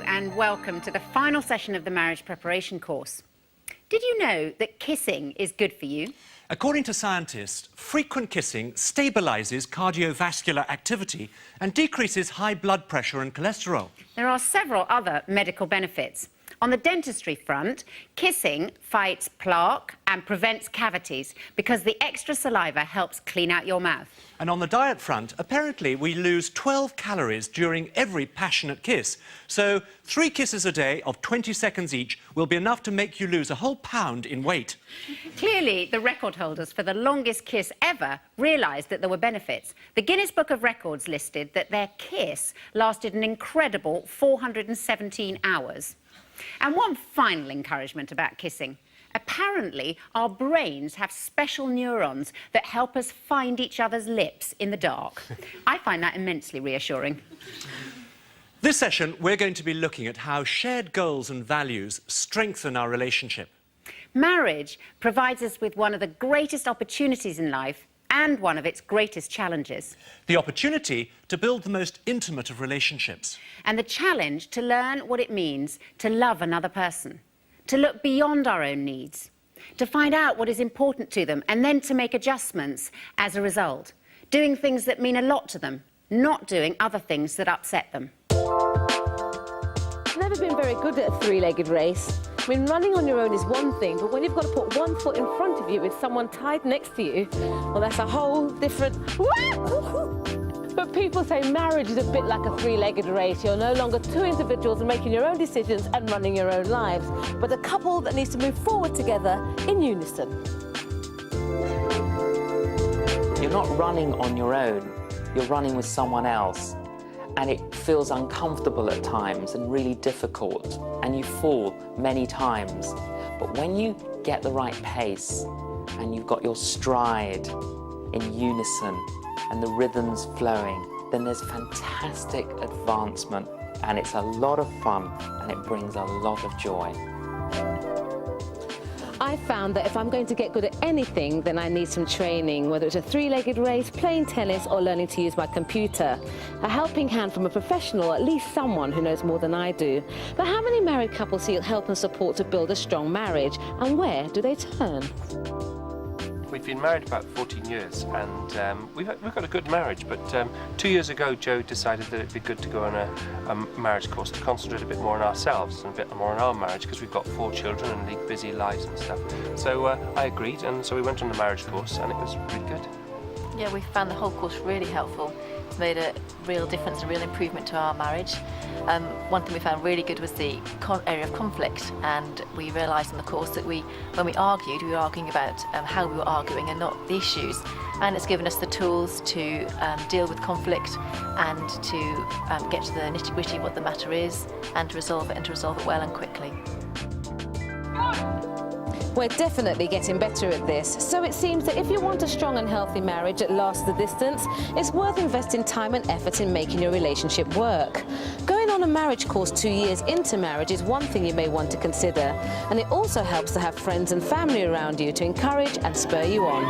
and welcome to the final session of the marriage preparation course. Did you know that kissing is good for you? According to scientists, frequent kissing stabilises cardiovascular activity and decreases high blood pressure and cholesterol. There are several other medical benefits. On the dentistry front, kissing fights plaque and prevents cavities because the extra saliva helps clean out your mouth. And on the diet front, apparently we lose 12 calories during every passionate kiss. So 3 kisses a day of 20 seconds each will be enough to make you lose a whole pound in weight. Clearly, the record holders for the longest kiss ever realised that there were benefits. The Guinness Book of Records listed that their kiss lasted an incredible 417 hours. And one final encouragement about kissing. Apparently, our brains have special neurons that help us find each other's lips in the dark. I find that immensely reassuring. This session, we're going to be looking at how shared goals and values strengthen our relationship. Marriage provides us with one of the greatest opportunities in life and one of its greatest challenges. The opportunity to build the most intimate of relationships. And the challenge to learn what it means to love another person, to look beyond our own needs, to find out what is important to them and then to make adjustments as a result, doing things that mean a lot to them, not doing other things that upset them. I've never been very good at a three-legged race. I mean, running on your own is one thing, but when you've got to put one foot in front of you with someone tied next to you, well, that's a whole different... But people say marriage is a bit like a three-legged race. You're no longer two individuals making your own decisions and running your own lives, but a couple that needs to move forward together in unison. You're not running on your own, you're running with someone else. And it feels uncomfortable at times and really difficult, and you fall many times. But when you get the right pace and you've got your stride in unison and the rhythms flowing, then there's fantastic advancement, and it's a lot of fun and it brings a lot of joy. I found that if I'm going to get good at anything, then I need some training, whether it's a three-legged race, playing tennis, or learning to use my computer. A helping hand from a professional, at least someone who knows more than I do. But how many married couples seek help and support to build a strong marriage, and where do they turn? We've been married about 14 years, and we've got a good marriage, but 2 years ago Joe decided that it'd be good to go on a marriage course to concentrate a bit more on ourselves and a bit more on our marriage, because we've got 4 children and lead busy lives and stuff. So I agreed, and so we went on the marriage course, and it was really good. Yeah, we found the whole course really helpful. It's made a real difference, a real improvement to our marriage. One thing we found really good was the area of conflict, and we realised in the course that when we argued, we were arguing about how we were arguing and not the issues. And it's given us the tools to deal with conflict and to get to the nitty-gritty of what the matter is and to resolve it well and quickly. We're definitely getting better at this, so it seems that if you want a strong and healthy marriage that lasts the distance, it's worth investing time and effort in making your relationship work. Going on a marriage course 2 years into marriage is one thing you may want to consider, and it also helps to have friends and family around you to encourage and spur you on.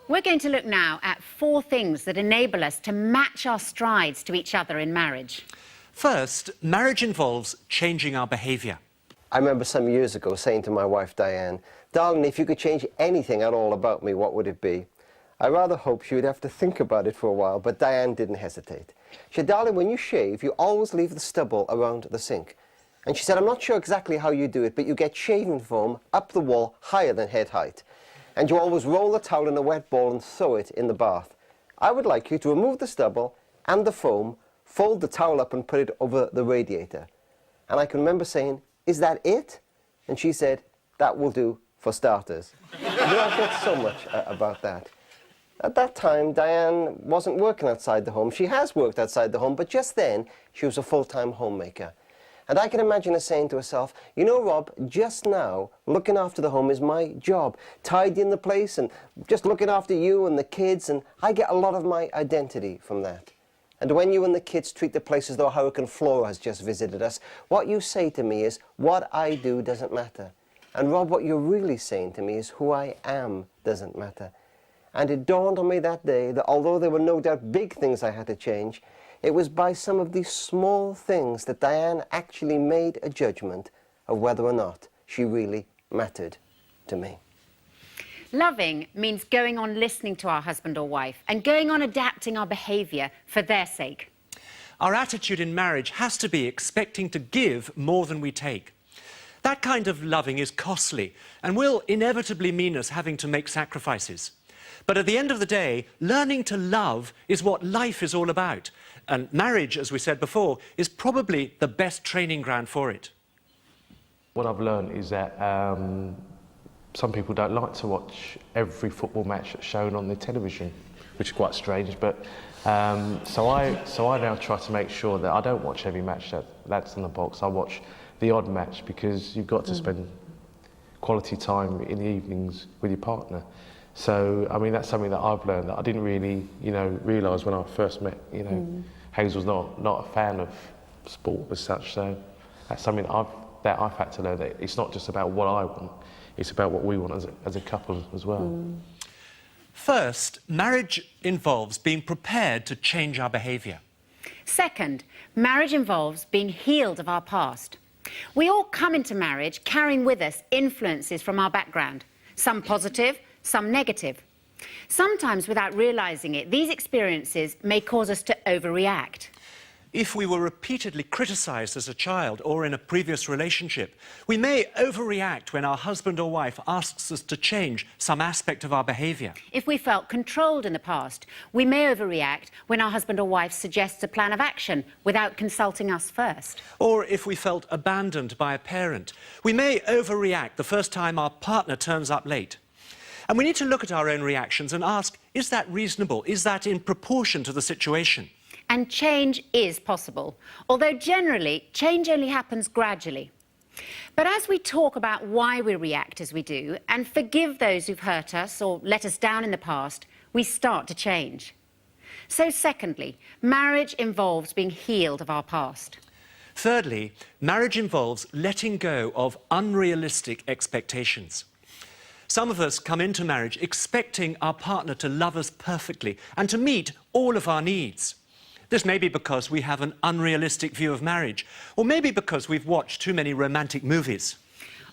We're going to look now at 4 things that enable us to match our strides to each other in marriage. First, marriage involves changing our behaviour. I remember some years ago saying to my wife, Diane, darling, if you could change anything at all about me, what would it be? I rather hoped she would have to think about it for a while, but Diane didn't hesitate. She said, darling, when you shave, you always leave the stubble around the sink. And she said, I'm not sure exactly how you do it, but you get shaving foam up the wall higher than head height. And you always roll the towel in a wet ball and throw it in the bath. I would like you to remove the stubble and the foam, fold the towel up and put it over the radiator. And I can remember saying, is that it? And she said, that will do for starters. You know, I thought so much about that. At that time, Diane wasn't working outside the home. She has worked outside the home, but just then, she was a full-time homemaker. And I can imagine her saying to herself, you know, Rob, just now, looking after the home is my job. Tidying the place and just looking after you and the kids, and I get a lot of my identity from that. And when you and the kids treat the place as though Hurricane Flora has just visited us, what you say to me is, what I do doesn't matter. And Rob, what you're really saying to me is, who I am doesn't matter. And it dawned on me that day that although there were no doubt big things I had to change, it was by some of these small things that Diane actually made a judgment of whether or not she really mattered to me. Loving means going on listening to our husband or wife and going on adapting our behaviour for their sake. Our attitude in marriage has to be expecting to give more than we take. That kind of loving is costly and will inevitably mean us having to make sacrifices. But at the end of the day, learning to love is what life is all about. And marriage, as we said before, is probably the best training ground for it. What I've learned is that some people don't like to watch every football match that's shown on the television, which is quite strange, but so I now try to make sure that I don't watch every match that's in the box. I watch the odd match, because you've got to spend quality time in the evenings with your partner. So, I mean, that's something that I've learned that I didn't really, realise when I first met, Hazel's not a fan of sport as such, so that's something that I've had to learn, that it's not just about what I want, it's about what we want as a couple as well. First, marriage involves being prepared to change our behaviour. Second, marriage involves being healed of our past. We all come into marriage carrying with us influences from our background, some positive, some negative. Sometimes, without realising it, these experiences may cause us to overreact. If we were repeatedly criticised as a child or in a previous relationship, we may overreact when our husband or wife asks us to change some aspect of our behaviour. If we felt controlled in the past, we may overreact when our husband or wife suggests a plan of action without consulting us first. Or if we felt abandoned by a parent, we may overreact the first time our partner turns up late. And we need to look at our own reactions and ask, is that reasonable? Is that in proportion to the situation? And change is possible, although generally, change only happens gradually. But as we talk about why we react as we do and forgive those who've hurt us or let us down in the past, we start to change. So secondly, marriage involves being healed of our past. Thirdly, marriage involves letting go of unrealistic expectations. Some of us come into marriage expecting our partner to love us perfectly and to meet all of our needs. This may be because we have an unrealistic view of marriage, or maybe because we've watched too many romantic movies.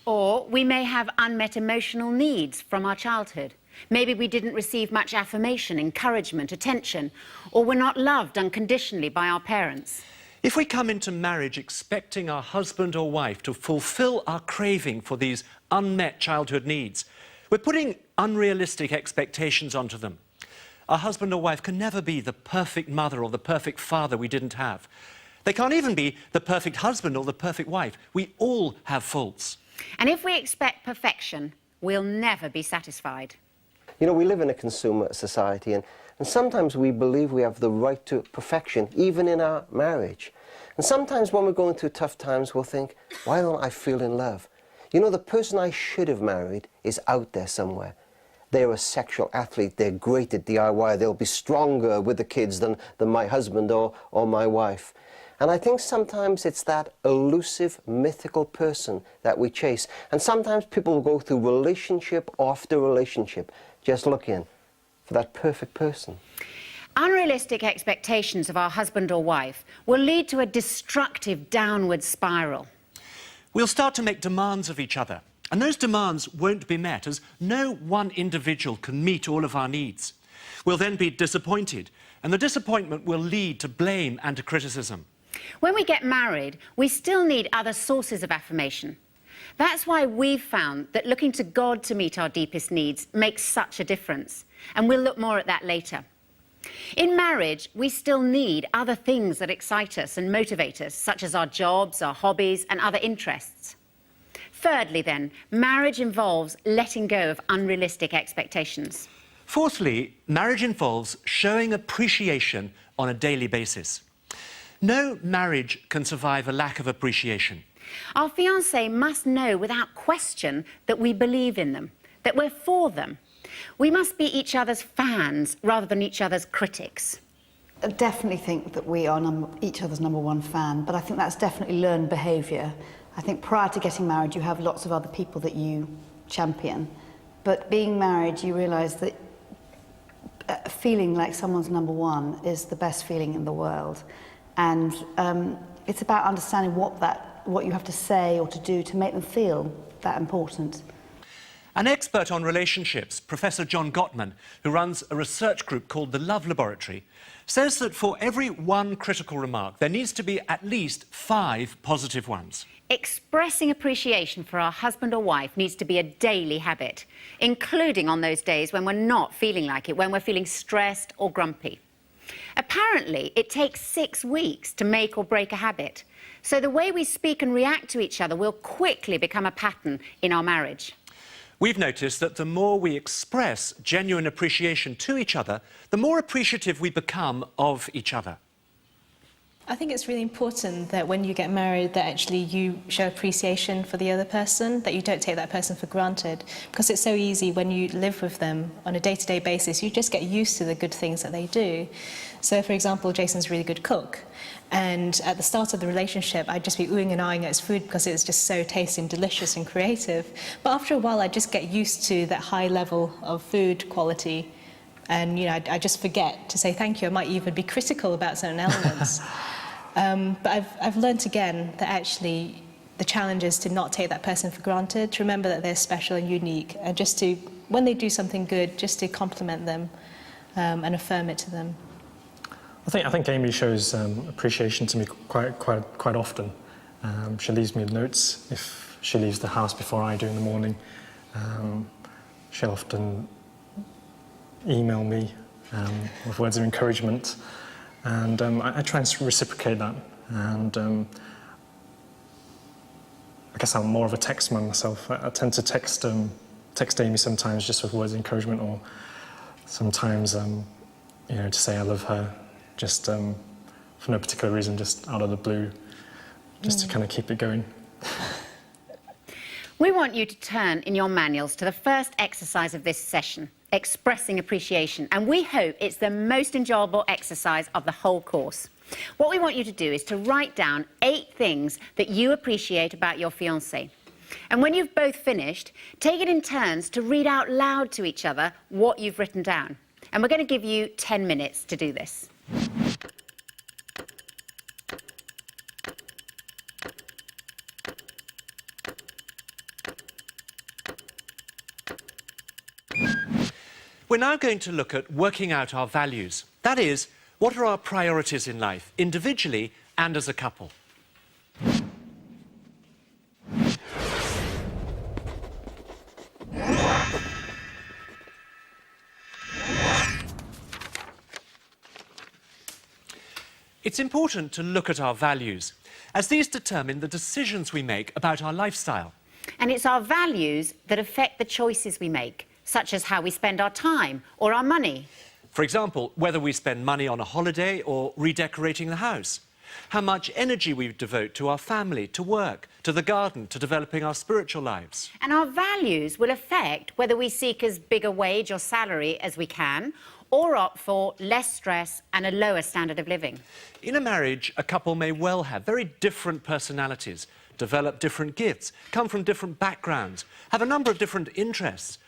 Or we may have unmet emotional needs from our childhood. Maybe we didn't receive much affirmation, encouragement, attention, or were not loved unconditionally by our parents. If we come into marriage expecting our husband or wife to fulfill our craving for these unmet childhood needs, we're putting unrealistic expectations onto them. Our husband or wife can never be the perfect mother or the perfect father we didn't have. They can't even be the perfect husband or the perfect wife. We all have faults. And if we expect perfection, we'll never be satisfied. You know, we live in a consumer society, and sometimes we believe we have the right to perfection, even in our marriage. And sometimes when we're going through tough times, we'll think, why don't I feel in love? You know, the person I should have married is out there somewhere. They're a sexual athlete, they're great at DIY, they'll be stronger with the kids than my husband or my wife. And I think sometimes it's that elusive, mythical person that we chase. And sometimes people will go through relationship after relationship, just looking for that perfect person. Unrealistic expectations of our husband or wife will lead to a destructive downward spiral. We'll start to make demands of each other. And those demands won't be met, as no one individual can meet all of our needs. We'll then be disappointed, and the disappointment will lead to blame and to criticism. When we get married, we still need other sources of affirmation. That's why we've found that looking to God to meet our deepest needs makes such a difference, and we'll look more at that later. In marriage, we still need other things that excite us and motivate us, such as our jobs, our hobbies, and other interests. Thirdly, then, marriage involves letting go of unrealistic expectations. Fourthly, marriage involves showing appreciation on a daily basis. No marriage can survive a lack of appreciation. Our fiancé must know without question that we believe in them, that we're for them. We must be each other's fans rather than each other's critics. I definitely think that we are each other's #1 fan, but I think that's definitely learned behaviour. I think prior to getting married, you have lots of other people that you champion. But being married, you realise that feeling like someone's number one is the best feeling in the world. And it's about understanding what you have to say or to do to make them feel that important. An expert on relationships, Professor John Gottman, who runs a research group called the Love Laboratory, says that for every one critical remark, there needs to be at least 5 positive ones. Expressing appreciation for our husband or wife needs to be a daily habit, including on those days when we're not feeling like it, when we're feeling stressed or grumpy. Apparently, it takes 6 weeks to make or break a habit. So the way we speak and react to each other will quickly become a pattern in our marriage. We've noticed that the more we express genuine appreciation to each other, the more appreciative we become of each other. I think it's really important that when you get married that actually you show appreciation for the other person, that you don't take that person for granted, because it's so easy when you live with them on a day-to-day basis, you just get used to the good things that they do. So for example, Jason's a really good cook, and at the start of the relationship I'd just be oohing and aahing at his food because it was just so tasty and delicious and creative. But after a while I just get used to that high level of food quality, and I just forget to say thank you. I might even be critical about certain elements. But I've learned again that actually the challenge is to not take that person for granted, to remember that they're special and unique, and just to, when they do something good, just to compliment them and affirm it to them. I think Amy shows appreciation to me quite often. She leaves me notes if she leaves the house before I do in the morning. She'll often email me with words of encouragement. And I try and reciprocate that, and I guess I'm more of a text man myself. I tend to text Amy sometimes just with words of encouragement, or sometimes to say I love her, just for no particular reason, just out of the blue, just to kind of keep it going. We want you to turn in your manuals to the first exercise of this session, expressing appreciation, and we hope it's the most enjoyable exercise of the whole course. What we want you to do is to write down 8 things that you appreciate about your fiancé. And when you've both finished, take it in turns to read out loud to each other what you've written down. And we're going to give you 10 minutes to do this. We're now going to look at working out our values. That is, what are our priorities in life, individually and as a couple? It's important to look at our values, as these determine the decisions we make about our lifestyle. And it's our values that affect the choices we make, such as how we spend our time or our money. For example, whether we spend money on a holiday or redecorating the house. How much energy we devote to our family, to work, to the garden, to developing our spiritual lives. And our values will affect whether we seek as big a wage or salary as we can, or opt for less stress and a lower standard of living. In a marriage, a couple may well have very different personalities, develop different gifts, come from different backgrounds, have a number of different interests.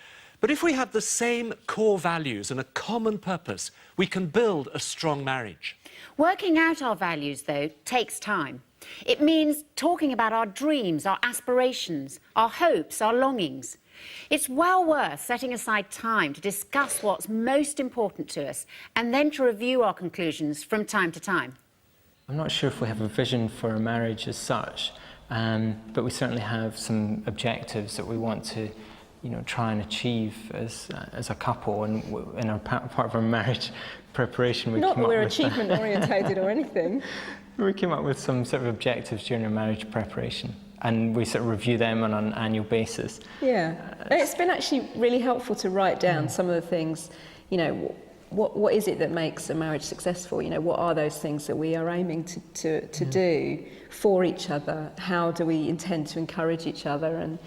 But if we have the same core values and a common purpose, we can build a strong marriage. Working out our values, though, takes time. It means talking about our dreams, our aspirations, our hopes, our longings. It's well worth setting aside time to discuss what's most important to us and then to review our conclusions from time to time. I'm not sure if we have a vision for a marriage as such, but we certainly have some objectives that we want to try and achieve as a couple, and in our part of our marriage preparation we Not came that up we're with achievement orientated or anything. We came up with some sort of objectives during our marriage preparation, and we sort of review them on an annual basis. Yeah, it's been actually really helpful to write down some of the things, what is it that makes a marriage successful? What are those things that we are aiming to do for each other? How do we intend to encourage each other? And,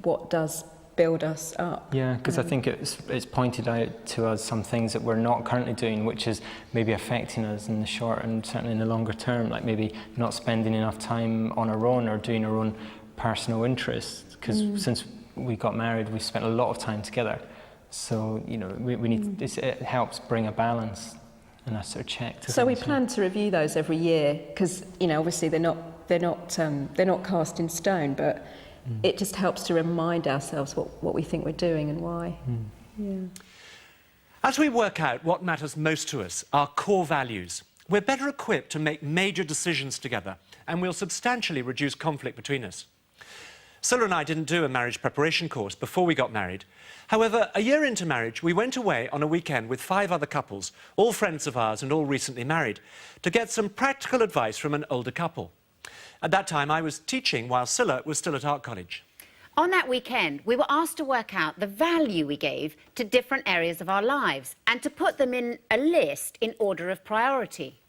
what does build us up? Yeah, because I think it's pointed out to us some things that we're not currently doing, which is maybe affecting us in the short and certainly in the longer term, like maybe not spending enough time on our own or doing our own personal interests. Because since we got married, we spent a lot of time together, So, you know, we need, it helps bring a balance and a sort of check to So we things, plan to review those every year because, you know, obviously they're not cast in stone, but it just helps to remind ourselves what we think we're doing and why. Yeah. As we work out what matters most to us, our core values, we're better equipped to make major decisions together, and we'll substantially reduce conflict between us. Scylla and I didn't do a marriage preparation course before we got married. However, a year into marriage, we went away on a weekend with 5 other couples, all friends of ours and all recently married, to get some practical advice from an older couple. At that time, I was teaching while Scylla was still at art college. On that weekend, we were asked to work out the value we gave to different areas of our lives and to put them in a list in order of priority.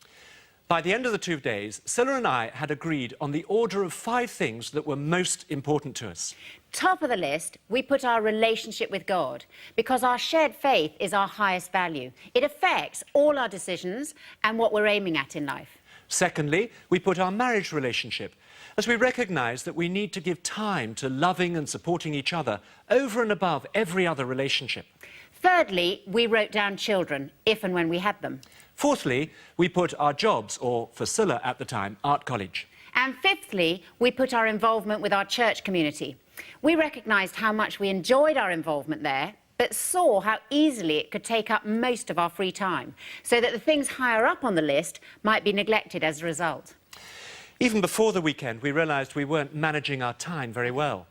By the end of the 2 days, Scylla and I had agreed on the order of 5 things that were most important to us. Top of the list, we put our relationship with God, because our shared faith is our highest value. It affects all our decisions and what we're aiming at in life. Secondly, we put our marriage relationship, as we recognise that we need to give time to loving and supporting each other over and above every other relationship. Thirdly, we wrote down children, if and when we had them. Fourthly, we put our jobs, or for Scylla at the time, art college. And fifthly, we put our involvement with our church community. We recognised how much we enjoyed our involvement there, but saw how easily it could take up most of our free time, so that the things higher up on the list might be neglected as a result. Even before the weekend, we realised we weren't managing our time very well.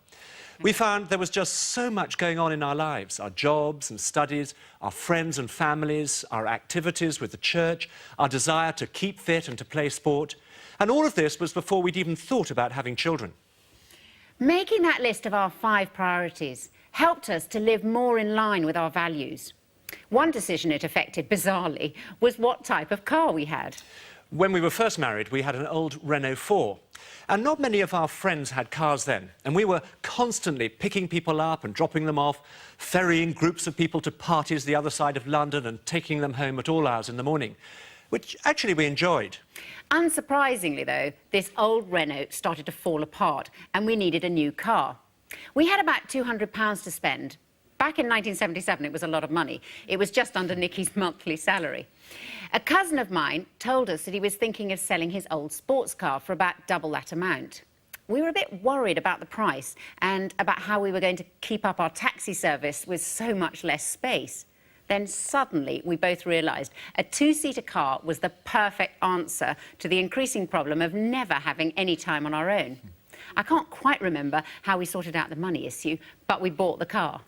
We found there was just so much going on in our lives, our jobs and studies, our friends and families, our activities with the church, our desire to keep fit and to play sport. And all of this was before we'd even thought about having children. Making that list of our 5 priorities helped us to live more in line with our values. One decision it affected, bizarrely, was what type of car we had. When we were first married, we had an old Renault 4. And not many of our friends had cars then. And we were constantly picking people up and dropping them off, ferrying groups of people to parties the other side of London and taking them home at all hours in the morning, which actually we enjoyed. Unsurprisingly, though, this old Renault started to fall apart and we needed a new car. We had about £200 to spend. Back in 1977, it was a lot of money. It was just under Nicky's monthly salary. A cousin of mine told us that he was thinking of selling his old sports car for about double that amount. We were a bit worried about the price and about how we were going to keep up our taxi service with so much less space. Then suddenly we both realised a 2-seater car was the perfect answer to the increasing problem of never having any time on our own. I can't quite remember how we sorted out the money issue, but we bought the car.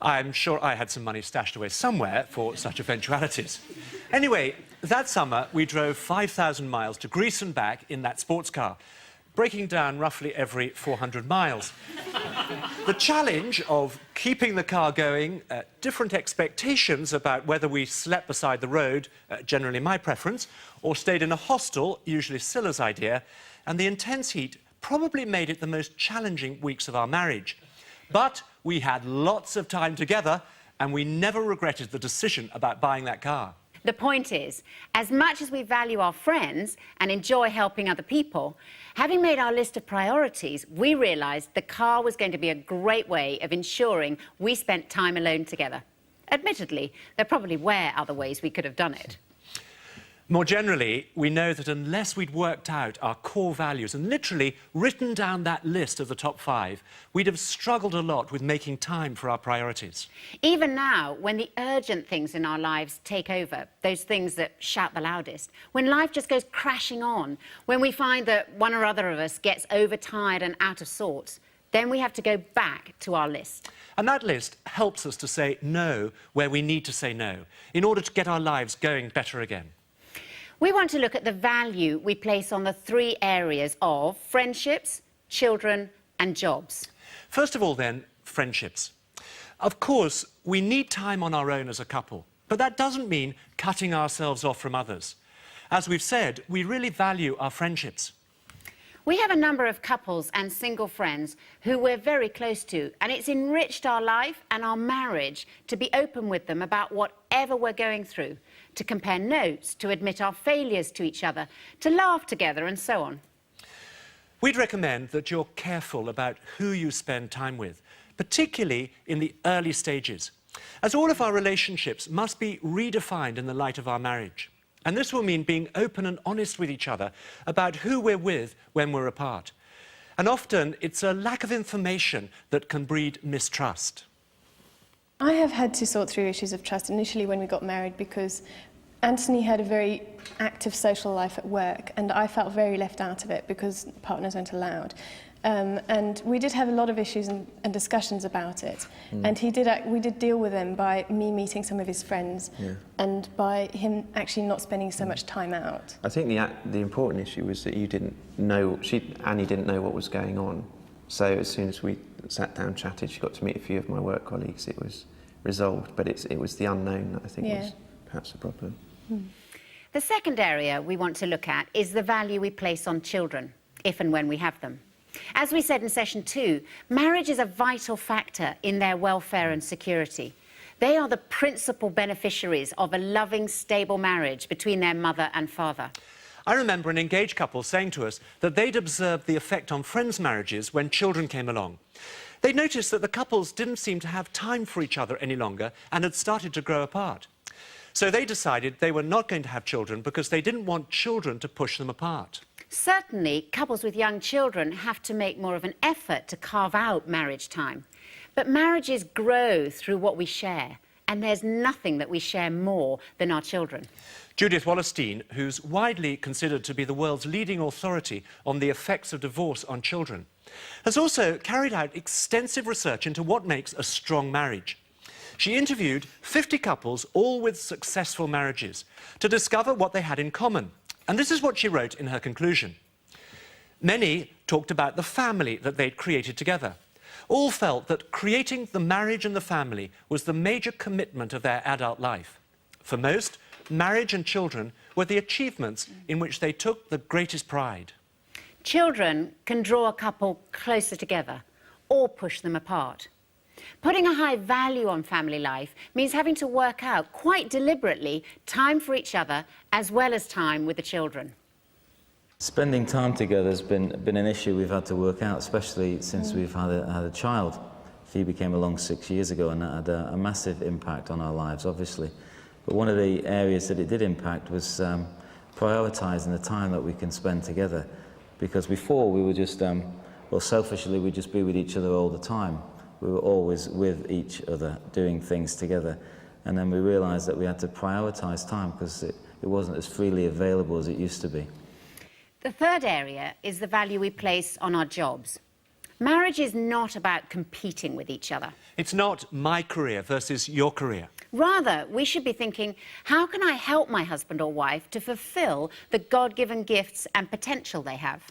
I'm sure I had some money stashed away somewhere for such eventualities. Anyway, that summer we drove 5,000 miles to Greece and back in that sports car, breaking down roughly every 400 miles. The challenge of keeping the car going, different expectations about whether we slept beside the road, generally my preference, or stayed in a hostel, usually Scylla's idea, and the intense heat probably made it the most challenging weeks of our marriage. But we had lots of time together, and we never regretted the decision about buying that car. The point is, as much as we value our friends and enjoy helping other people, having made our list of priorities, we realised the car was going to be a great way of ensuring we spent time alone together. Admittedly, there probably were other ways we could have done it. More generally, we know that unless we'd worked out our core values and literally written down that list of the top 5, we'd have struggled a lot with making time for our priorities. Even now, when the urgent things in our lives take over, those things that shout the loudest, when life just goes crashing on, when we find that one or other of us gets overtired and out of sorts, then we have to go back to our list. And that list helps us to say no where we need to say no, in order to get our lives going better again. We want to look at the value we place on the 3 areas of friendships, children and jobs. First of all, then, friendships. Of course, we need time on our own as a couple, but that doesn't mean cutting ourselves off from others. As we've said, we really value our friendships. We have a number of couples and single friends who we're very close to, and it's enriched our life and our marriage to be open with them about whatever we're going through, to compare notes, to admit our failures to each other, to laugh together and so on. We'd recommend that you're careful about who you spend time with, particularly in the early stages, as all of our relationships must be redefined in the light of our marriage. And this will mean being open and honest with each other about who we're with when we're apart. And often it's a lack of information that can breed mistrust. I have had to sort through issues of trust initially when we got married, because Anthony had a very active social life at work and I felt very left out of it because partners weren't allowed. And we did have a lot of issues and discussions about it. And we did deal with them by me meeting some of his friends and by him actually not spending so much time out. I think the important issue was that you didn't know, Annie didn't know what was going on. So as soon as we sat down, chatted, she got to meet a few of my work colleagues, it was resolved. But it was the unknown that I think was perhaps the problem. The second area we want to look at is the value we place on children, if and when we have them. As we said in session 2, marriage is a vital factor in their welfare and security. They are the principal beneficiaries of a loving, stable marriage between their mother and father. I remember an engaged couple saying to us that they'd observed the effect on friends' marriages when children came along. They noticed that the couples didn't seem to have time for each other any longer and had started to grow apart. So they decided they were not going to have children because they didn't want children to push them apart. Certainly, couples with young children have to make more of an effort to carve out marriage time. But marriages grow through what we share, and there's nothing that we share more than our children. Judith Wallerstein, who's widely considered to be the world's leading authority on the effects of divorce on children, has also carried out extensive research into what makes a strong marriage. She interviewed 50 couples, all with successful marriages, to discover what they had in common. And this is what she wrote in her conclusion. Many talked about the family that they'd created together. All felt that creating the marriage and the family was the major commitment of their adult life. For most, marriage and children were the achievements in which they took the greatest pride. Children can draw a couple closer together or push them apart. Putting a high value on family life means having to work out quite deliberately time for each other as well as time with the children. Spending time together has been an issue we've had to work out, especially since we've had a child. Phoebe came along 6 years ago and that had a massive impact on our lives, obviously. But one of the areas that it did impact was prioritising the time that we can spend together. Because before we were just, well, selfishly, we'd just be with each other all the time. We were always with each other, doing things together. And then we realised that we had to prioritise time because it wasn't as freely available as it used to be. The third area is the value we place on our jobs. Marriage is not about competing with each other. It's not my career versus your career. Rather, we should be thinking, how can I help my husband or wife to fulfil the God-given gifts and potential they have?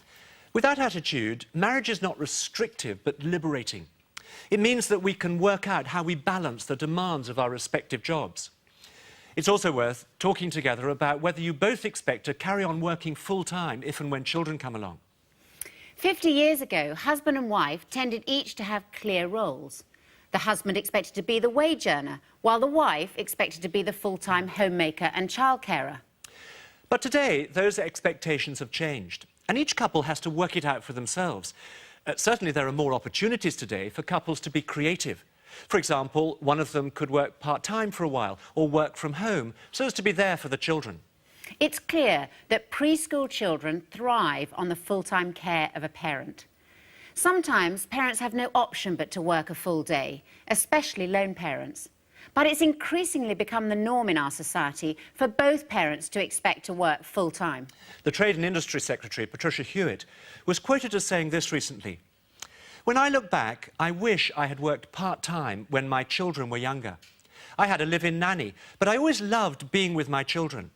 With that attitude, marriage is not restrictive but liberating. It means that we can work out how we balance the demands of our respective jobs. It's also worth talking together about whether you both expect to carry on working full-time if and when children come along. 50 years ago, husband and wife tended each to have clear roles. The husband expected to be the wage earner, while the wife expected to be the full-time homemaker and childcarer. But today, those expectations have changed, and each couple has to work it out for themselves. Certainly, there are more opportunities today for couples to be creative. For example, one of them could work part-time for a while or work from home so as to be there for the children. It's clear that preschool children thrive on the full-time care of a parent. Sometimes parents have no option but to work a full day, especially lone parents. But it's increasingly become the norm in our society for both parents to expect to work full-time. The Trade and Industry Secretary, Patricia Hewitt, was quoted as saying this recently: "When I look back, I wish I had worked part-time when my children were younger. I had a live-in nanny, but I always loved being with my children.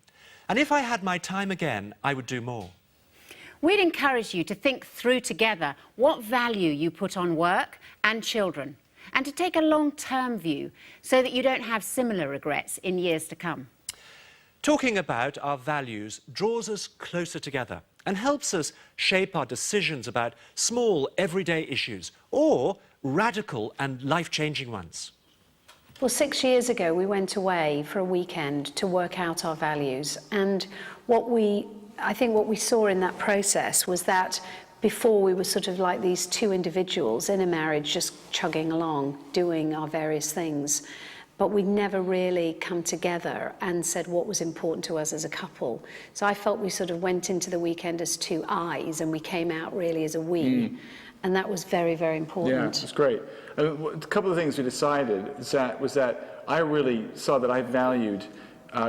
And if I had my time again, I would do more." We'd encourage you to think through together what value you put on work and children, and to take a long-term view so that you don't have similar regrets in years to come. Talking about our values draws us closer together and helps us shape our decisions about small, everyday issues or radical and life-changing ones. Well, 6 years ago, we went away for a weekend to work out our values. And I think what we saw in that process was that before we were sort of like these two individuals in a marriage just chugging along, doing our various things. But we never really come together and said what was important to us as a couple. So I felt we sort of went into the weekend as two I's and we came out really as a we. And that was very, very important. Yeah, it's great. A couple of things we decided was that I really saw that I valued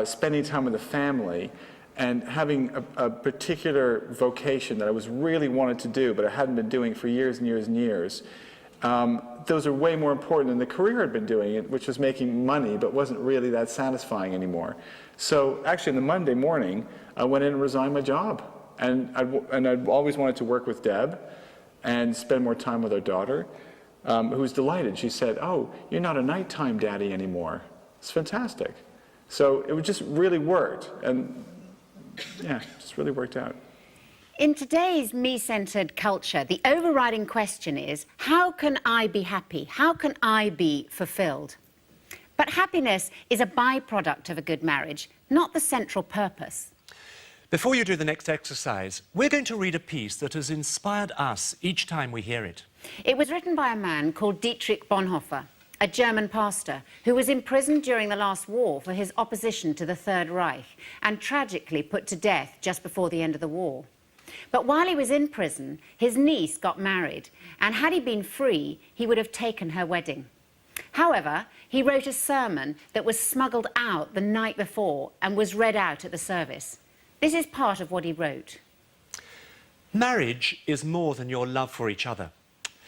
spending time with the family and having a particular vocation that I was really wanted to do, but I hadn't been doing for years and years and years. Those are way more important than the career I'd been doing, which was making money, but wasn't really that satisfying anymore. So actually, on the Monday morning, I went in and resigned my job. And I'd always wanted to work with Deb and spend more time with our daughter, who was delighted. She said, "Oh, you're not a nighttime daddy anymore." It's fantastic. So it just really worked. And yeah, it just really worked out. In today's me-centred culture, the overriding question is, how can I be happy? How can I be fulfilled? But happiness is a byproduct of a good marriage, not the central purpose. Before you do the next exercise, we're going to read a piece that has inspired us each time we hear it. It was written by a man called Dietrich Bonhoeffer, a German pastor who was imprisoned during the last war for his opposition to the Third Reich and tragically put to death just before the end of the war. But while he was in prison, his niece got married, and had he been free, he would have taken her wedding. However, he wrote a sermon that was smuggled out the night before and was read out at the service. This is part of what he wrote. Marriage is more than your love for each other.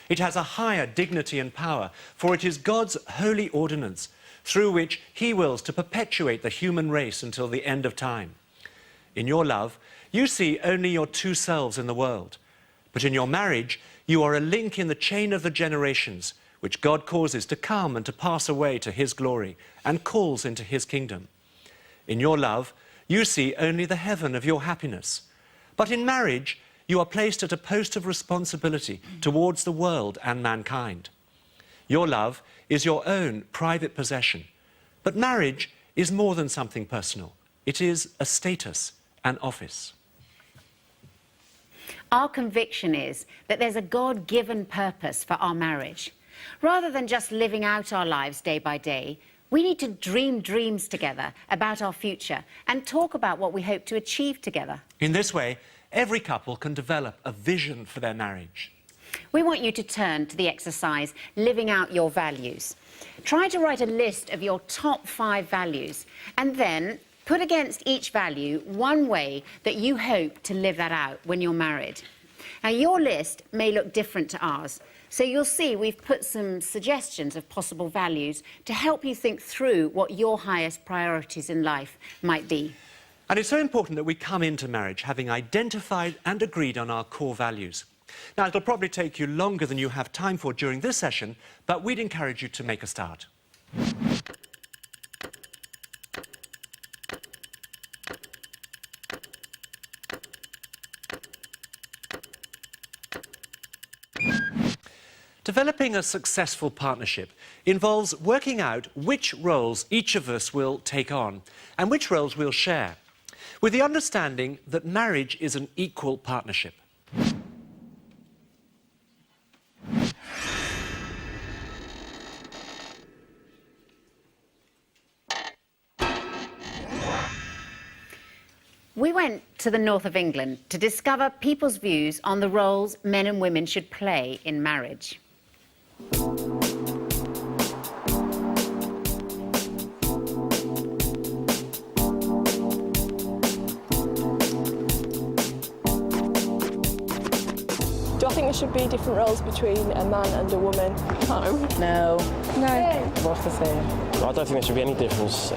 It has a higher dignity and power, for it is God's holy ordinance through which he wills to perpetuate the human race until the end of time. In your love, you see only your two selves in the world. But in your marriage, you are a link in the chain of the generations, which God causes to come and to pass away to his glory and calls into his kingdom. In your love, you see only the heaven of your happiness. But in marriage, you are placed at a post of responsibility towards the world and mankind. Your love is your own private possession. But marriage is more than something personal. It is a status, an office. Our conviction is that there's a God-given purpose for our marriage. Rather than just living out our lives day by day, we need to dream dreams together about our future and talk about what we hope to achieve together. In this way, every couple can develop a vision for their marriage. We want you to turn to the exercise, Living Out Your Values. Try to write a list of your top 5 values and then put against each value one way that you hope to live that out when you're married. Now, your list may look different to ours, so you'll see we've put some suggestions of possible values to help you think through what your highest priorities in life might be. And it's so important that we come into marriage having identified and agreed on our core values. Now, it'll probably take you longer than you have time for during this session, but we'd encourage you to make a start. Developing a successful partnership involves working out which roles each of us will take on and which roles we'll share, with the understanding that marriage is an equal partnership. We went to the north of England to discover people's views on the roles men and women should play in marriage. Do I think there should be different roles between a man and a woman? No. No. What's the same? I don't think there should be any difference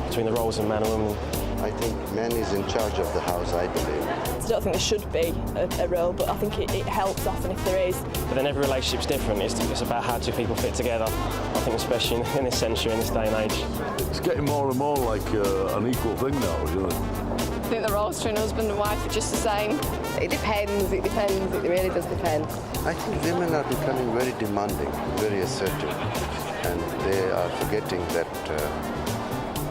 between the roles of man and woman. I think man is in charge of the house, I believe. I don't think there should be a role, but I think it helps often if there is. But then every relationship's different. It's about how two people fit together. I think especially in this century, in this day and age. It's getting more and more like an equal thing now, isn't it? I think the roles between husband and wife are just the same. It depends, it really does depend. I think women are becoming very demanding, very assertive, and they are forgetting that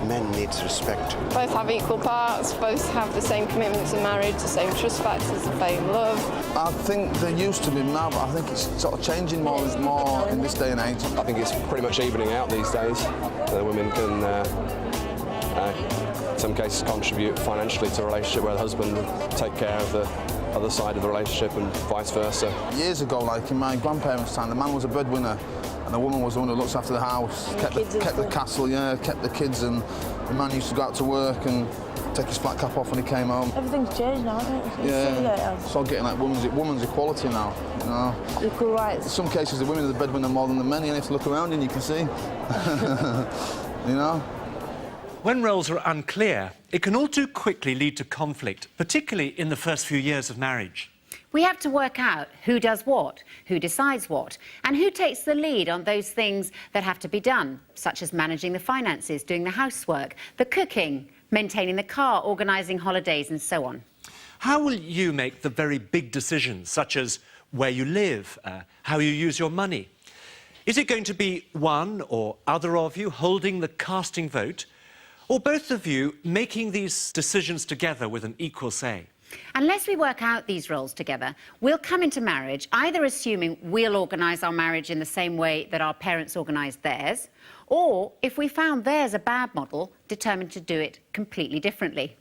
men needs respect too. Both have equal parts, both have the same commitment to marriage, the same trust factors, the same love. I think there used to be now, but I think it's sort of changing more in this day and age. I think it's pretty much evening out these days. The women can, in some cases, contribute financially to a relationship where the husband will take care of the other side of the relationship and vice versa. Years ago, like in my grandparents' time, the man was a breadwinner and the woman was the one who looks after the house, kept the castle, kept the kids, and the man used to go out to work and take his flat cap off when he came home. Everything's changed now, isn't it? Yeah, it's all getting like women's equality now, you know. Equal rights. In some cases, the women are the breadwinner more than the men, and if you look around and you can see, you know. When roles are unclear, it can all too quickly lead to conflict, particularly in the first few years of marriage. We have to work out who does what, who decides what, and who takes the lead on those things that have to be done, such as managing the finances, doing the housework, the cooking, maintaining the car, organising holidays and so on. How will you make the very big decisions, such as where you live, how you use your money? Is it going to be one or other of you holding the casting vote, or both of you making these decisions together with an equal say? Unless we work out these roles together, we'll come into marriage either assuming we'll organise our marriage in the same way that our parents organised theirs, or, if we found theirs a bad model, determined to do it completely differently.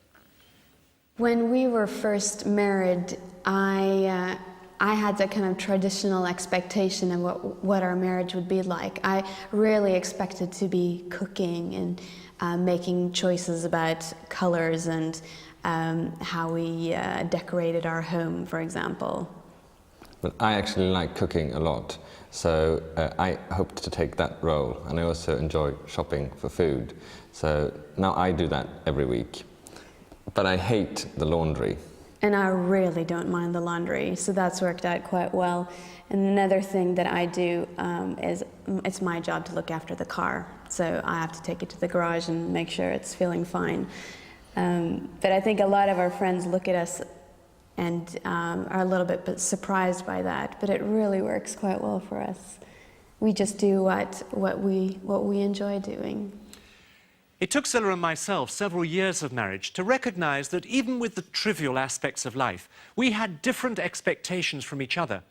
When we were first married, I had that kind of traditional expectation of what our marriage would be like. I really expected to be cooking and making choices about colours and how we decorated our home, for example. But I actually like cooking a lot, so I hoped to take that role, and I also enjoy shopping for food. So now I do that every week. But I hate the laundry. And I really don't mind the laundry, so that's worked out quite well. And another thing that I do is it's my job to look after the car, so I have to take it to the garage and make sure it's feeling fine. But I think a lot of our friends look at us and are a little bit surprised by that, but it really works quite well for us. We just do what we enjoy doing. It took Scilla and myself several years of marriage to recognise that even with the trivial aspects of life, we had different expectations from each other,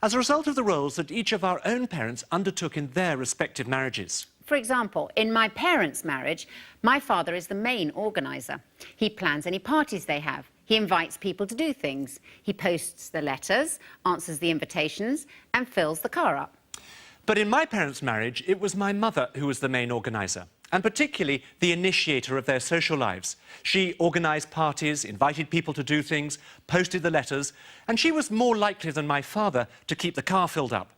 as a result of the roles that each of our own parents undertook in their respective marriages. For example, in my parents' marriage, my father is the main organiser. He plans any parties they have. He invites people to do things. He posts the letters, answers the invitations, and fills the car up. But in my parents' marriage, it was my mother who was the main organiser, and particularly the initiator of their social lives. She organised parties, invited people to do things, posted the letters, and she was more likely than my father to keep the car filled up.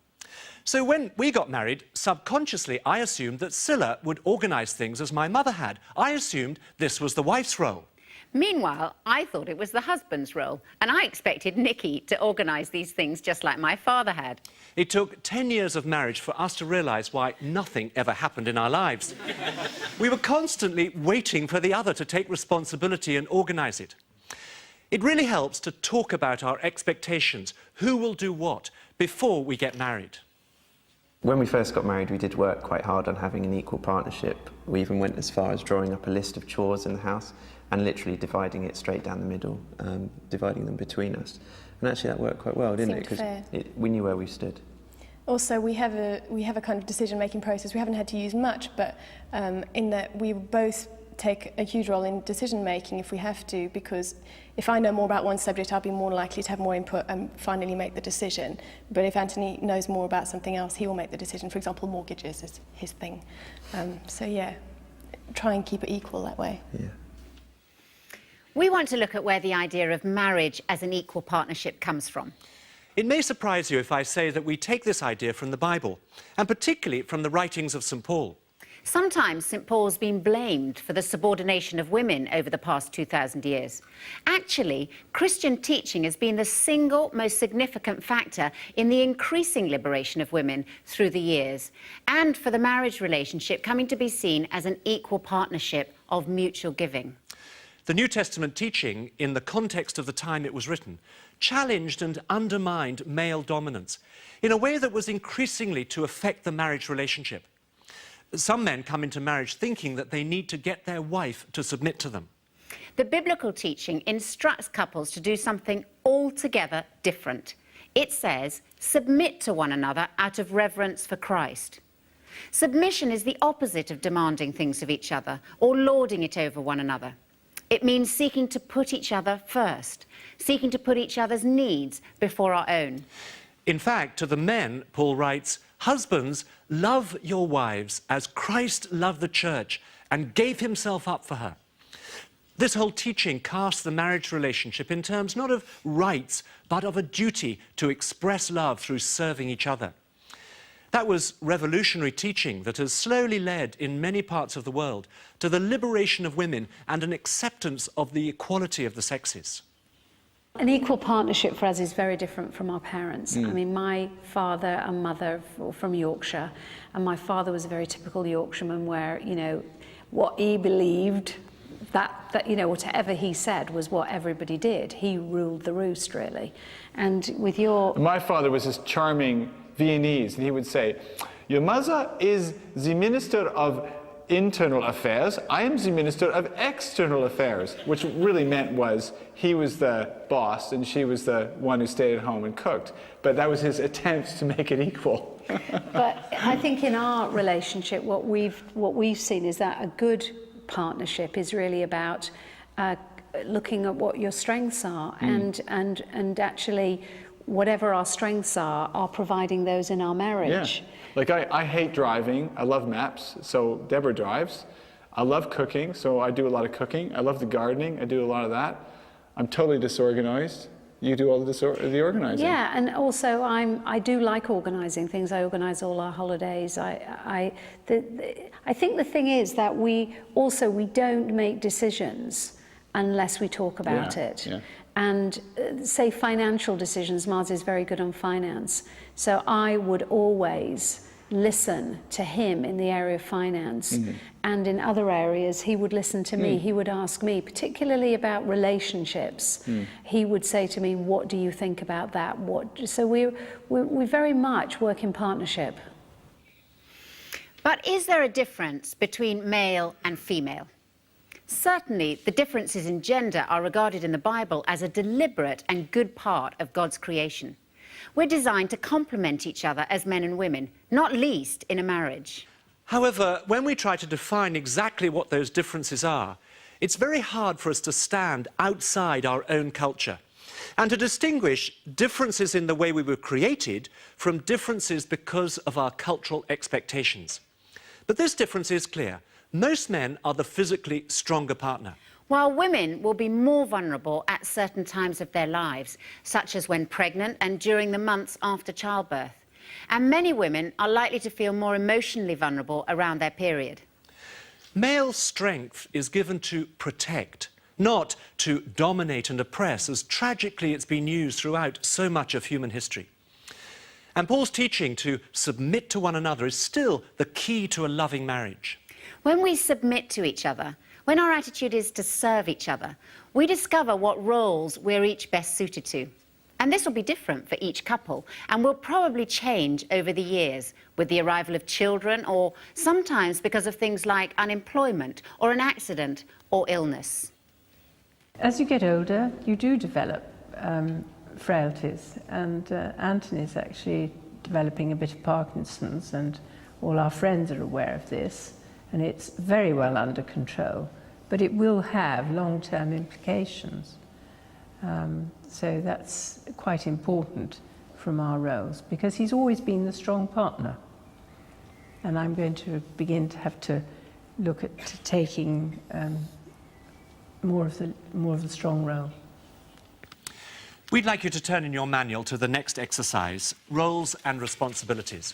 So when we got married, subconsciously I assumed that Scilla would organise things as my mother had. I assumed this was the wife's role. Meanwhile, I thought it was the husband's role, and I expected Nicky to organise these things just like my father had. It took 10 years of marriage for us to realise why nothing ever happened in our lives. We were constantly waiting for the other to take responsibility and organise it. It really helps to talk about our expectations, who will do what, before we get married. When we first got married, we did work quite hard on having an equal partnership. We even went as far as drawing up a list of chores in the house and literally dividing it straight down the middle, dividing them between us. And actually that worked quite well, didn't it? Because we knew where we stood. Also, we have a kind of decision-making process. We haven't had to use much, but in that we both take a huge role in decision-making if we have to, because if I know more about one subject, I'll be more likely to have more input and finally make the decision. But if Anthony knows more about something else, he will make the decision. For example, mortgages is his thing. So yeah, try and keep it equal that way. Yeah. We want to look at where the idea of marriage as an equal partnership comes from. It may surprise you if I say that we take this idea from the Bible, and particularly from the writings of St. Paul. Sometimes St. Paul's been blamed for the subordination of women over the past 2,000 years. Actually, Christian teaching has been the single most significant factor in the increasing liberation of women through the years, and for the marriage relationship coming to be seen as an equal partnership of mutual giving. The New Testament teaching, in the context of the time it was written, challenged and undermined male dominance in a way that was increasingly to affect the marriage relationship. Some men come into marriage thinking that they need to get their wife to submit to them. The biblical teaching instructs couples to do something altogether different. It says, submit to one another out of reverence for Christ. Submission is the opposite of demanding things of each other or lording it over one another. It means seeking to put each other first, seeking to put each other's needs before our own. In fact, to the men, Paul writes, husbands, love your wives as Christ loved the church and gave himself up for her. This whole teaching casts the marriage relationship in terms not of rights, but of a duty to express love through serving each other. That was revolutionary teaching that has slowly led, in many parts of the world, to the liberation of women and an acceptance of the equality of the sexes. An equal partnership for us is very different from our parents. I mean, my father and mother were from Yorkshire, and my father was a very typical Yorkshireman where, you know, what he believed, that you know, whatever he said was what everybody did. He ruled the roost, really. And with your... My father was this charming Viennese, and he would say, your mother is the Minister of Internal Affairs, I am the Minister of External Affairs, which really meant was he was the boss and she was the one who stayed at home and cooked. But that was his attempt to make it equal. But I think in our relationship, what we've seen is that a good partnership is really about looking at what your strengths are and actually whatever our strengths are providing those in our marriage. Yeah. Like I hate driving. I love maps, so Deborah drives. I love cooking, so I do a lot of cooking. I love the gardening. I do a lot of that. I'm totally disorganized. You do all the organizing. Yeah, and also I do like organizing things. I organize all our holidays. I think the thing is that we don't make decisions unless we talk about it. Yeah. And say financial decisions, Mars is very good on finance. So I would always listen to him in the area of finance. And in other areas, he would listen to me. He would ask me, particularly about relationships. He would say to me, what do you think about that? So we very much work in partnership. But is there a difference between male and female? Certainly, the differences in gender are regarded in the Bible as a deliberate and good part of God's creation. We're designed to complement each other as men and women, not least in a marriage. However, when we try to define exactly what those differences are, it's very hard for us to stand outside our own culture and to distinguish differences in the way we were created from differences because of our cultural expectations. But this difference is clear. Most men are the physically stronger partner. While women will be more vulnerable at certain times of their lives, such as when pregnant and during the months after childbirth. And many women are likely to feel more emotionally vulnerable around their period. Male strength is given to protect, not to dominate and oppress, as tragically it's been used throughout so much of human history. And Paul's teaching to submit to one another is still the key to a loving marriage. When we submit to each other, when our attitude is to serve each other, we discover what roles we're each best suited to. And this will be different for each couple and will probably change over the years with the arrival of children or sometimes because of things like unemployment or an accident or illness. As you get older, you do develop frailties, and Anthony's actually developing a bit of Parkinson's, and all our friends are aware of this. And it's very well under control, but it will have long-term implications. So that's quite important from our roles, because he's always been the strong partner. And I'm going to begin to have to look at taking more of the strong role. We'd like you to turn in your manual to the next exercise, Roles and Responsibilities,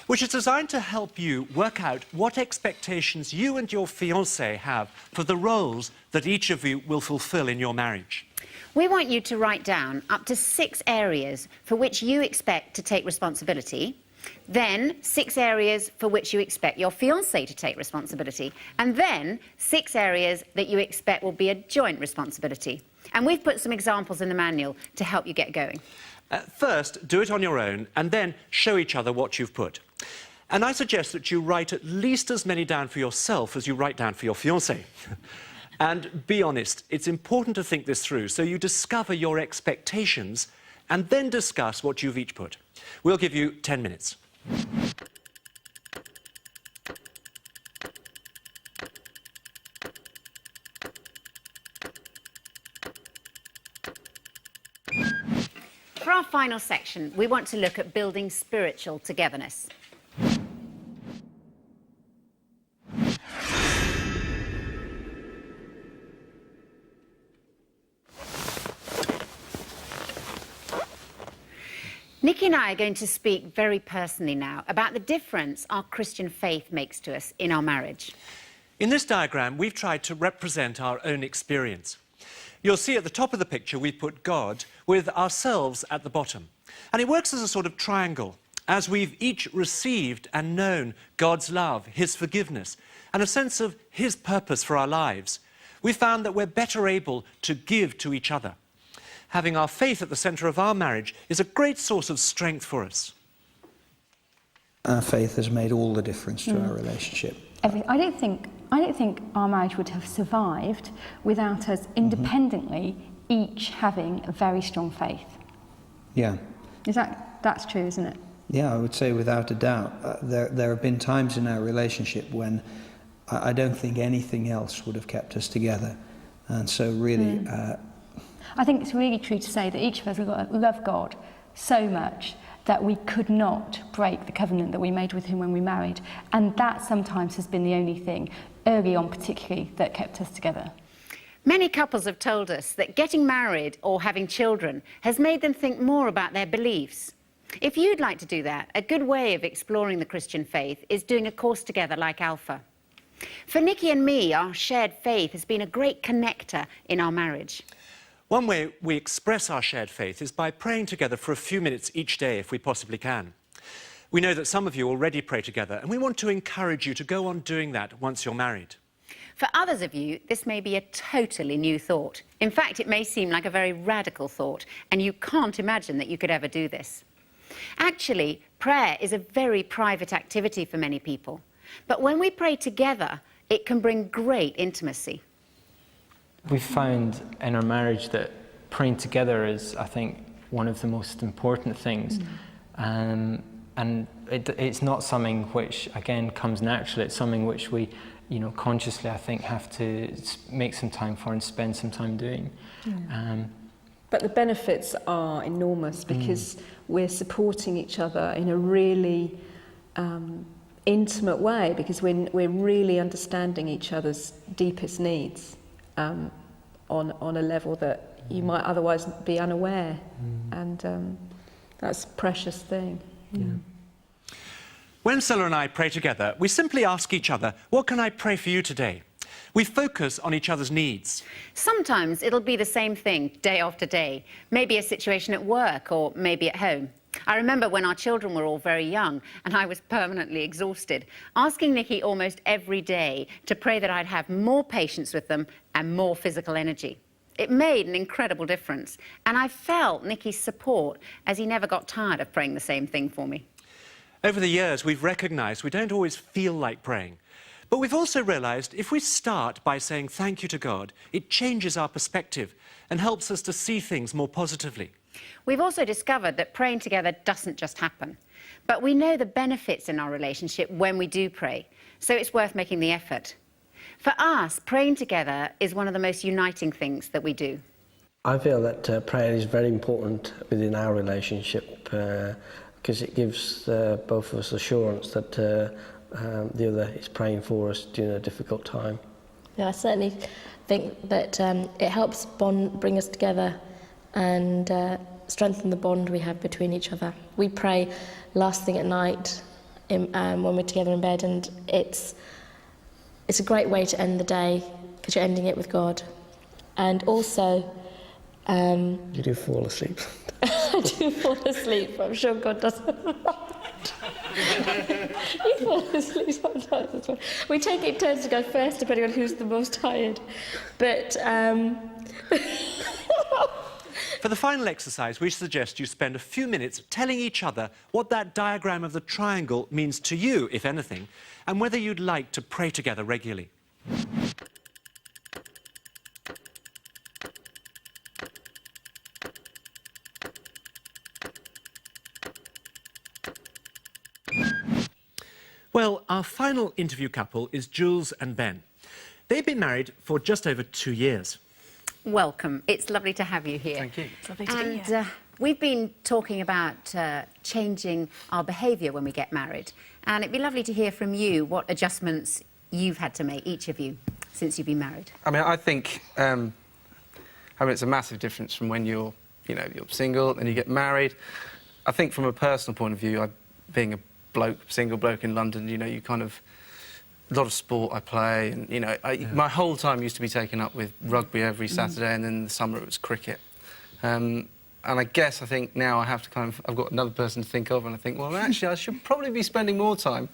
which is designed to help you work out what expectations you and your fiancé have for the roles that each of you will fulfill in your marriage. We want you to write down up to 6 areas for which you expect to take responsibility, then 6 areas for which you expect your fiancé to take responsibility, and then 6 areas that you expect will be a joint responsibility. And we've put some examples in the manual to help you get going. First, do it on your own, and then show each other what you've put. And I suggest that you write at least as many down for yourself as you write down for your fiancé. And be honest, it's important to think this through so you discover your expectations and then discuss what you've each put. We'll give you 10 minutes. For our final section, we want to look at building spiritual togetherness. Nikki and I are going to speak very personally now about the difference our Christian faith makes to us in our marriage. In this diagram, we've tried to represent our own experience. You'll see at the top of the picture we put God with ourselves at the bottom. And it works as a sort of triangle. As we've each received and known God's love, his forgiveness, and a sense of his purpose for our lives, we found that we're better able to give to each other. Having our faith at the centre of our marriage is a great source of strength for us. Our faith has made all the difference to our relationship. I don't think our marriage would have survived without us independently each having a very strong faith. Yeah. That's true, isn't it? Yeah, I would say without a doubt. There have been times in our relationship when I don't think anything else would have kept us together. And so really... I think it's really true to say that each of us love God so much that we could not break the covenant that we made with him when we married. And that sometimes has been the only thing, early on particularly, that kept us together. Many couples have told us that getting married or having children has made them think more about their beliefs. If you'd like to do that, a good way of exploring the Christian faith is doing a course together like Alpha. For Nikki and me, our shared faith has been a great connector in our marriage. One way we express our shared faith is by praying together for a few minutes each day if we possibly can. We know that some of you already pray together, and we want to encourage you to go on doing that once you're married. For others of you, this may be a totally new thought. In fact, it may seem like a very radical thought, and you can't imagine that you could ever do this. Actually, prayer is a very private activity for many people. But when we pray together, it can bring great intimacy. We've found in our marriage that praying together is, I think, one of the most important things. And it's not something which, again, comes naturally. It's something which we, consciously, I think, have to make some time for and spend some time doing. But the benefits are enormous because we're supporting each other in a really intimate way, because we're really understanding each other's deepest needs. On a level that you might otherwise be unaware, and that's a precious thing. When Stella and I pray together, we simply ask each other, what can I pray for you today? We focus on each other's needs. Sometimes it'll be the same thing day after day, maybe a situation at work or maybe at home. I remember when our children were all very young and I was permanently exhausted, asking Nikki almost every day to pray that I'd have more patience with them and more physical energy. It made an incredible difference, and I felt Nikki's support as he never got tired of praying the same thing for me. Over the years, we've recognised we don't always feel like praying. But we've also realised if we start by saying thank you to God, it changes our perspective and helps us to see things more positively. We've also discovered that praying together doesn't just happen, but we know the benefits in our relationship when we do pray, so it's worth making the effort. For us, praying together is one of the most uniting things that we do. I feel that prayer is very important within our relationship because it gives both of us assurance that the other is praying for us during a difficult time. Yeah, I certainly think that it helps bring us together and strengthen the bond we have between each other. We pray last thing at night when we're together in bed, and it's a great way to end the day because you're ending it with God. And also... you do fall asleep. I do fall asleep, I'm sure God doesn't. You fall asleep sometimes as well. We take it in turns to go first, depending on who's the most tired. But For the final exercise, we suggest you spend a few minutes telling each other what that diagram of the triangle means to you, if anything, and whether you'd like to pray together regularly. Well, our final interview couple is Jules and Ben. They've been married for just over 2 years. Welcome. It's lovely to have you here. Thank you. It's lovely to be here. We've been talking about changing our behaviour when we get married, and it'd be lovely to hear from you what adjustments you've had to make, each of you, since you've been married. I mean, I think it's a massive difference from when you're single and you get married. I think from a personal point of view, being a single bloke in London, you kind of, a lot of sport I play, and my whole time used to be taken up with rugby every Saturday, and then in the summer it was cricket. And I think now I have to I've got another person to think of, and I think, well, actually, I should probably be spending more time,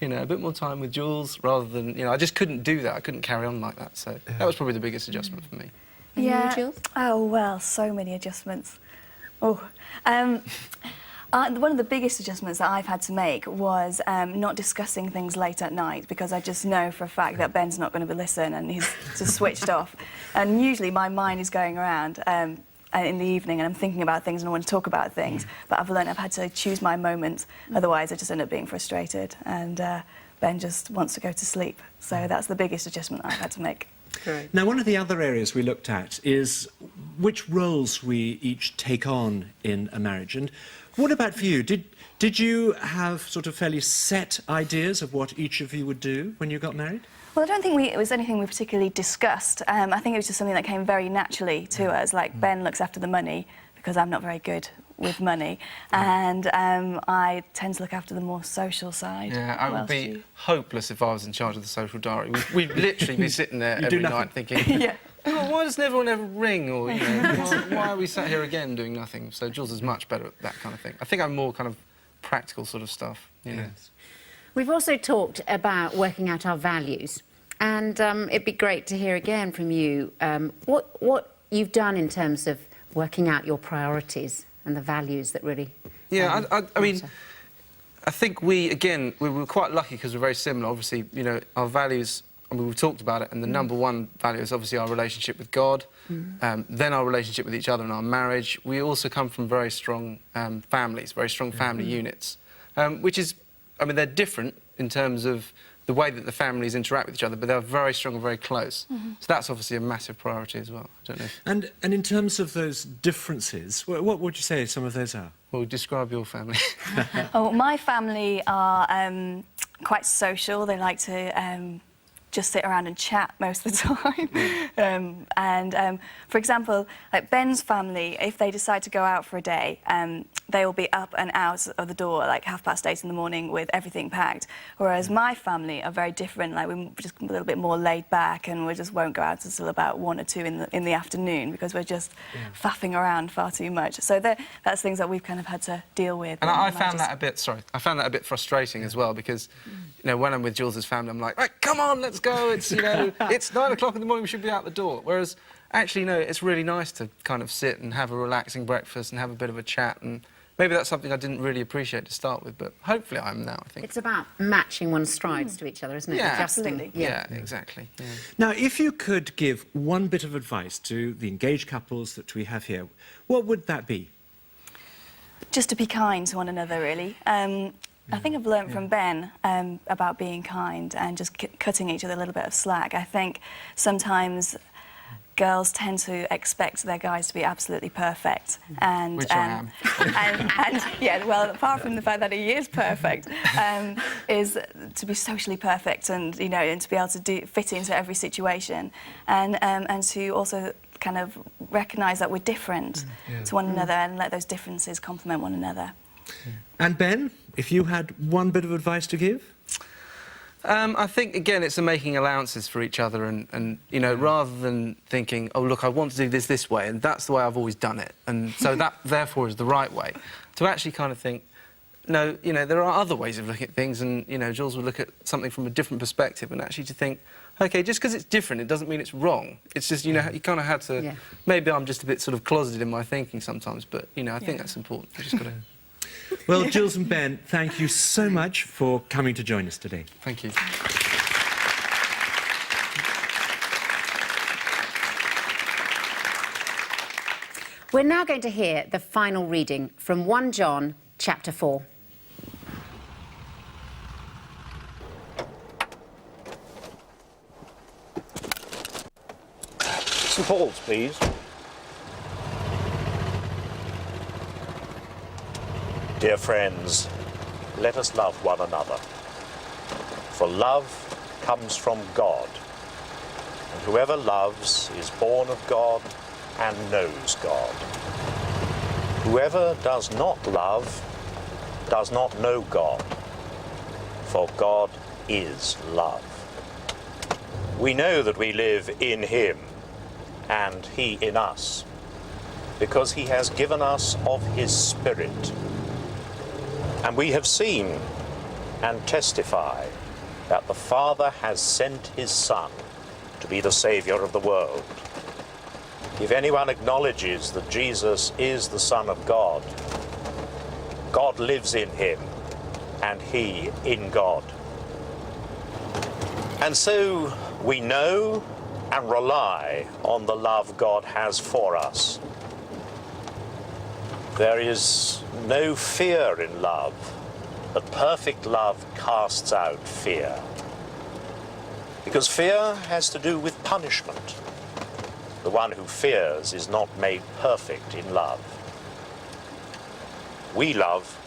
a bit more time with Jules, rather than, I just couldn't do that. I couldn't carry on like that. So that was probably the biggest adjustment for me. Yeah. Jules? Oh, well, so many adjustments. One of the biggest adjustments that I've had to make was not discussing things late at night, because I just know for a fact that Ben's not going to listen and he's just switched off. And usually my mind is going around in the evening and I'm thinking about things and I want to talk about things. But I've learned I've had to choose my moments, otherwise I just end up being frustrated. And Ben just wants to go to sleep. So that's the biggest adjustment I've had to make. Great. Now, one of the other areas we looked at is which roles we each take on in a marriage. And what about for you? Did you have sort of fairly set ideas of what each of you would do when you got married? Well, I don't think it was anything we particularly discussed. I think it was just something that came very naturally to us. Like, Ben looks after the money, because I'm not very good with money, and I tend to look after the more social side. Yeah, I would be hopeless if I was in charge of the social diary. We'd literally be sitting there every night thinking, yeah. Oh, why doesn't everyone ever ring? Or, why are we sat here again doing nothing? So Jules is much better at that kind of thing. I think I'm more kind of practical sort of stuff, Yes. We've also talked about working out our values, and it'd be great to hear again from you what you've done in terms of working out your priorities and the values that really... Yeah, I mean, I think we were quite lucky because we're very similar. Obviously, our values, we've talked about it, and the number one value is obviously our relationship with God, then our relationship with each other and our marriage. We also come from very strong families, very strong family units, which is, they're different in terms of the way that the families interact with each other, but they're very strong and very close. So that's obviously a massive priority as well. I don't know. And in terms of those differences, what would you say some of those are? Well, describe your family. My family are quite social. They like to just sit around and chat most of the time. For example, like Ben's family, if they decide to go out for a day, they will be up and out of the door like 8:30 in the morning with everything packed. Whereas my family are very different. Like, we're just a little bit more laid back, and we just won't go out until about 1 or 2 in the afternoon, because we're just faffing around far too much. So that's things that we've kind of had to deal with. And I found that a bit frustrating as well, because when I'm with Jules's family, I'm like, right, come on, let's go. It's it's 9 o'clock in the morning. We should be out the door. Whereas actually, it's really nice to kind of sit and have a relaxing breakfast and have a bit of a chat. And maybe that's something I didn't really appreciate to start with, but hopefully I am now, I think. It's about matching one's strides to each other, isn't it? Yeah, Adjusting. absolutely. Yeah, exactly. Yeah. Now, if you could give one bit of advice to the engaged couples that we have here, what would that be? Just to be kind to one another, really. I think I've learnt from Ben about being kind and just cutting each other a little bit of slack. I think sometimes girls tend to expect their guys to be absolutely perfect, and which I am. and yeah, well, apart from the fact that he is perfect, is to be socially perfect, and and to be able to fit into every situation, and to also kind of recognise that we're different to one another and let those differences complement one another. And Ben, if you had one bit of advice to give? I think, again, it's making allowances for each other, and rather than thinking, oh, look, I want to do this way, and that's the way I've always done it, and so that, therefore, is the right way, to actually kind of think, no, there are other ways of looking at things, and, Jules would look at something from a different perspective, and actually to think, okay, just because it's different, it doesn't mean it's wrong. It's just, you know, you kind of had to... Yeah. Maybe I'm just a bit sort of closeted in my thinking sometimes, but, you know, I think that's important. You just got to... Well, Jules and Ben, thank you so much for coming to join us today. Thank you. We're now going to hear the final reading from 1 John chapter 4. St Paul's, please. Dear friends, let us love one another. For love comes from God, and whoever loves is born of God and knows God. Whoever does not love does not know God, for God is love. We know that we live in him and he in us, because he has given us of his Spirit. And we have seen and testify that the Father has sent his Son to be the Saviour of the world. If anyone acknowledges that Jesus is the Son of God, God lives in him and he in God. And so we know and rely on the love God has for us. There is no fear in love, but perfect love casts out fear. Because fear has to do with punishment. The one who fears is not made perfect in love. We love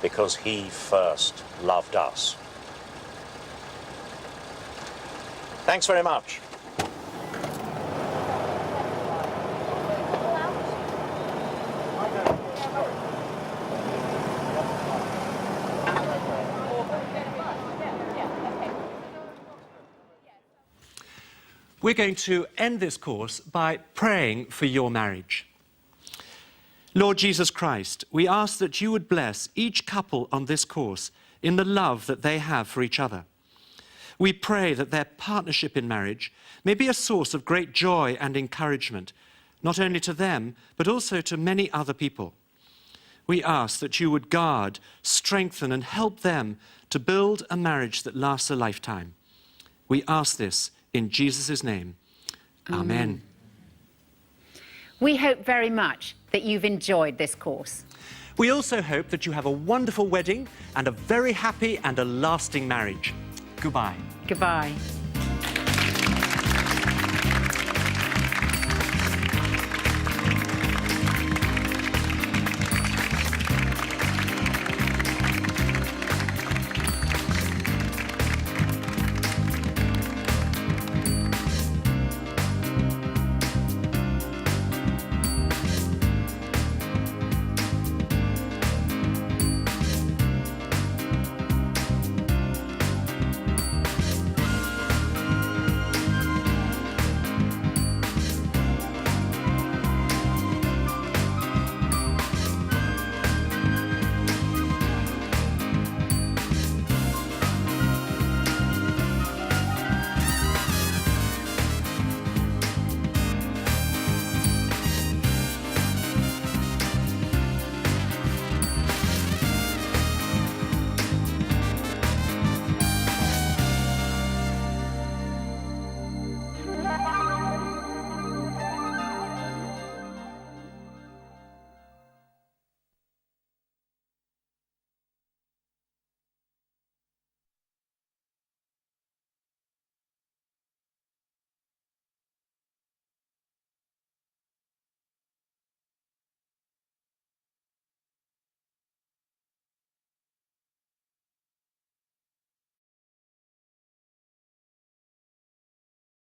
because he first loved us. Thanks very much. We're going to end this course by praying for your marriage. Lord Jesus Christ, we ask that you would bless each couple on this course in the love that they have for each other. We pray that their partnership in marriage may be a source of great joy and encouragement, not only to them, but also to many other people. We ask that you would guard, strengthen, and help them to build a marriage that lasts a lifetime. We ask this in Jesus' name. Amen. We hope very much that you've enjoyed this course. We also hope that you have a wonderful wedding and a very happy and a lasting marriage. Goodbye. Goodbye.